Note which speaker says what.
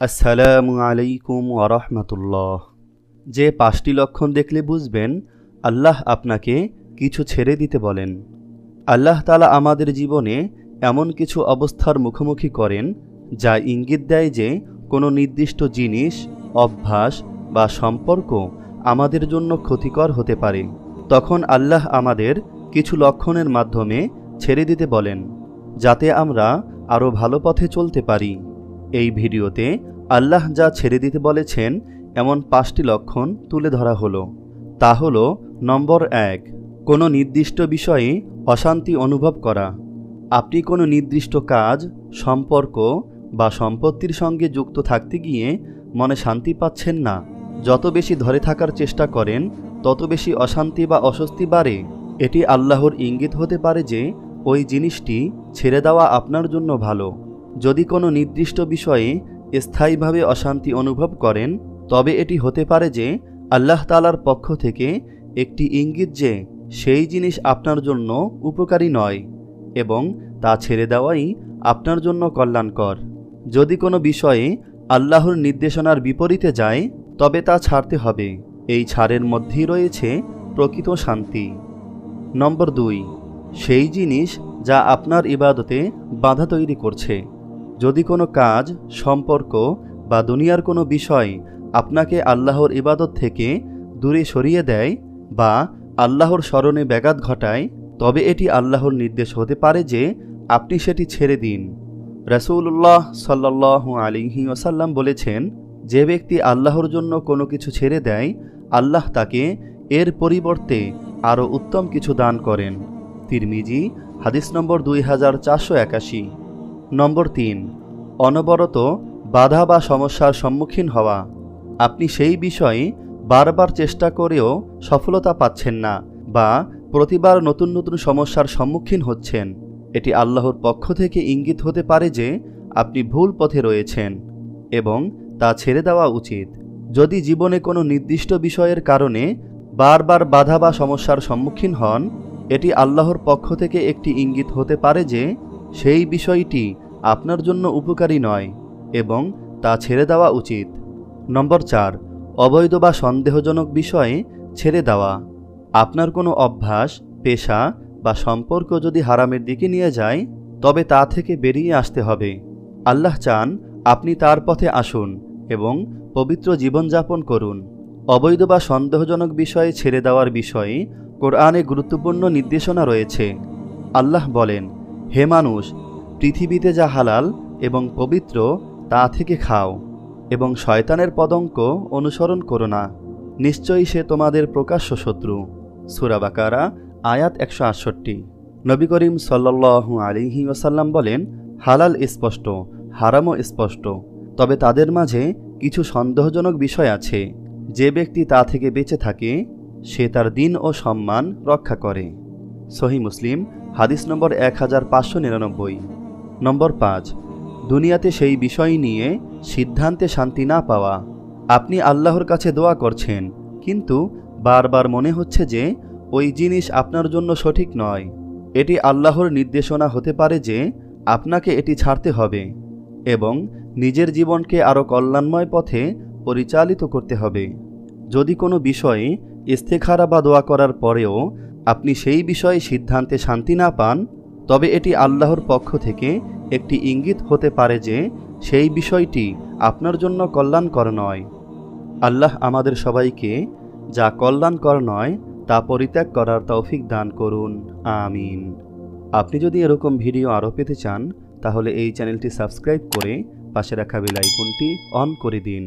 Speaker 1: আসসালামু আলাইকুম ওয়া রাহমাতুল্লাহ। যে 5টি লক্ষণ দেখলে বুঝবেন আল্লাহ আপনাকে কিছু ছেড়ে দিতে বলেন। আল্লাহ তাআলা আমাদের জীবনে এমন কিছু অবস্থার মুখোমুখি করেন যা ইঙ্গিত দেয় যে কোনো নির্দিষ্ট জিনিস, অভ্যাস বা সম্পর্ক আমাদের জন্য ক্ষতিকর হতে পারে। তখন আল্লাহ আমাদের কিছু লক্ষণের মাধ্যমে ছেড়ে দিতে বলেন, যাতে আমরা আরও ভালো পথে চলতে পারি। এই ভিডিওতে আল্লাহ যা ছেড়ে দিতে বলেছেন এমন 5টি লক্ষণ তুলে ধরা হলো। তা হলো, নম্বর 1, কোনো নির্দিষ্ট বিষয়ে অশান্তি অনুভব করা। আপনি কোনো নির্দিষ্ট কাজ, সম্পর্ক বা সম্পত্তির সঙ্গে যুক্ত থাকতে গিয়ে মনে শান্তি পাচ্ছেন না। যত বেশি ধরে থাকার চেষ্টা করেন তত বেশি অশান্তি বা অস্বস্তি বাড়ে। এটি আল্লাহর ইঙ্গিত হতে পারে যে ওই জিনিসটি ছেড়ে দেওয়া আপনার জন্য ভালো। যদি কোনো নির্দিষ্ট বিষয়ে স্থায়ীভাবে অশান্তি অনুভব করেন তবে এটি হতে পারে যে আল্লাহ তাআলার পক্ষ থেকে একটি ইঙ্গিত যে সেই জিনিস আপনার জন্য উপকারী নয় এবং তা ছেড়ে দেওয়াই আপনার জন্য কল্যাণকর। যদি কোনো বিষয়ে আল্লাহর নির্দেশনার বিপরীতে যায় তবে তা ছাড়তে হবে। এই ছাড়ের মধ্যেই রয়েছে প্রকৃত শান্তি। নম্বর 2, সেই জিনিস যা আপনার ইবাদতে বাধা তৈরি করছে। যদি কোনো কাজ, সম্পর্ক বা দুনিয়ার কোনো বিষয় আপনাকে আল্লাহর ইবাদত থেকে দূরে সরিয়ে দেয় বা আল্লাহর স্মরণে ব্যাঘাত ঘটায়, তবে এটি আল্লাহর নির্দেশ হতে পারে যে আপনি সেটি ছেড়ে দিন। রাসূলুল্লাহ সাল্লাল্লাহু আলাইহি ওয়াসাল্লাম বলেছেন, যে ব্যক্তি আল্লাহর জন্য কোনো কিছু ছেড়ে দেয় আল্লাহ তাকে এর পরিবর্তে আরও উত্তম কিছু দান করেন। তিরমিজি, হাদিস নম্বর 2481। নম্বর 3, অনবরত বাধা বা সমস্যার সম্মুখীন হওয়া। আপনি সেই বিষয়ে বারবার চেষ্টা করেও সফলতা পাচ্ছেন না বা প্রতিবার নতুন নতুন সমস্যার সম্মুখীন হচ্ছেন। এটি আল্লাহর পক্ষ থেকে ইঙ্গিত হতে পারে যে আপনি ভুল পথে রয়েছেন এবং তা ছেড়ে দেওয়া উচিত। যদি জীবনে কোনো নির্দিষ্ট বিষয়ের কারণে বারবার বাধা বা সমস্যার সম্মুখীন হন, এটি আল্লাহর পক্ষ থেকে একটি ইঙ্গিত হতে পারে যে সেই বিষয়টি আপনার জন্য উপকারী নয় এবং তা ছেড়ে দেওয়া উচিত। নম্বর 4, অবৈধ বা সন্দেহজনক বিষয়ে ছেড়ে দেওয়া। আপনার কোনো অভ্যাস, পেশা বা সম্পর্ক যদি হারামের দিকে নিয়ে যায় তবে তা থেকে বেরিয়ে আসতে হবে। আল্লাহ চান আপনি তার পথে আসুন এবং পবিত্র জীবনযাপন করুন। অবৈধ বা সন্দেহজনক বিষয়ে ছেড়ে দেওয়ার বিষয়ে কোরআনে গুরুত্বপূর্ণ নির্দেশনা রয়েছে। আল্লাহ বলেন, হে মানুষ, পৃথিবীতে যা হালাল এবং পবিত্র তা থেকে খাও এবং শয়তানের পদঙ্ক অনুসরণ করো না। নিশ্চয়ই সে তোমাদের প্রকাশ্য শত্রু। সূরা বাকারা, আয়াত 168। নবী করিম সাল্লাল্লাহু আলাইহি ওয়াসাল্লাম বলেন, হালাল স্পষ্ট, হারামও স্পষ্ট, তবে তাদের মাঝে কিছু সন্দেহজনক বিষয় আছে। যে ব্যক্তি তা থেকে বেঁচে থাকে সে তার দিন ও সম্মান রক্ষা করে। সহিহ মুসলিম, হাদিস নম্বর 1599। নম্বর 5, দুনিয়াতে সেই বিষয় নিয়ে সিদ্ধান্তে শান্তি না পাওয়া। আপনি আল্লাহর কাছে দোয়া করছেন কিন্তু বারবার মনে হচ্ছে যে ওই জিনিস আপনার জন্য সঠিক নয়। এটি আল্লাহর নির্দেশনা হতে পারে যে আপনাকে এটি ছাড়তে হবে এবং নিজের জীবনকে আরও কল্যাণময় পথে পরিচালিত করতে হবে। যদি কোনো বিষয়ে ইস্তেখারা বা দোয়া করার পরেও আপনি সেই বিষয়ে সিদ্ধান্তে শান্তি না পান তবে এটি আল্লাহর পক্ষ থেকে একটি ইঙ্গিত হতে পারে যে সেই বিষয়টি আপনার জন্য কল্যাণকর নয়। আল্লাহ আমাদের সবাইকে যা কল্যাণকর নয় তা পরিত্যাগ করার তৌফিক দান করুন, আমিন। আপনি যদি এরকম ভিডিও আরও পেতে চান তাহলে এই চ্যানেলটি সাবস্ক্রাইব করে পাশে রাখা বেল আইকনটি অন করে দিন।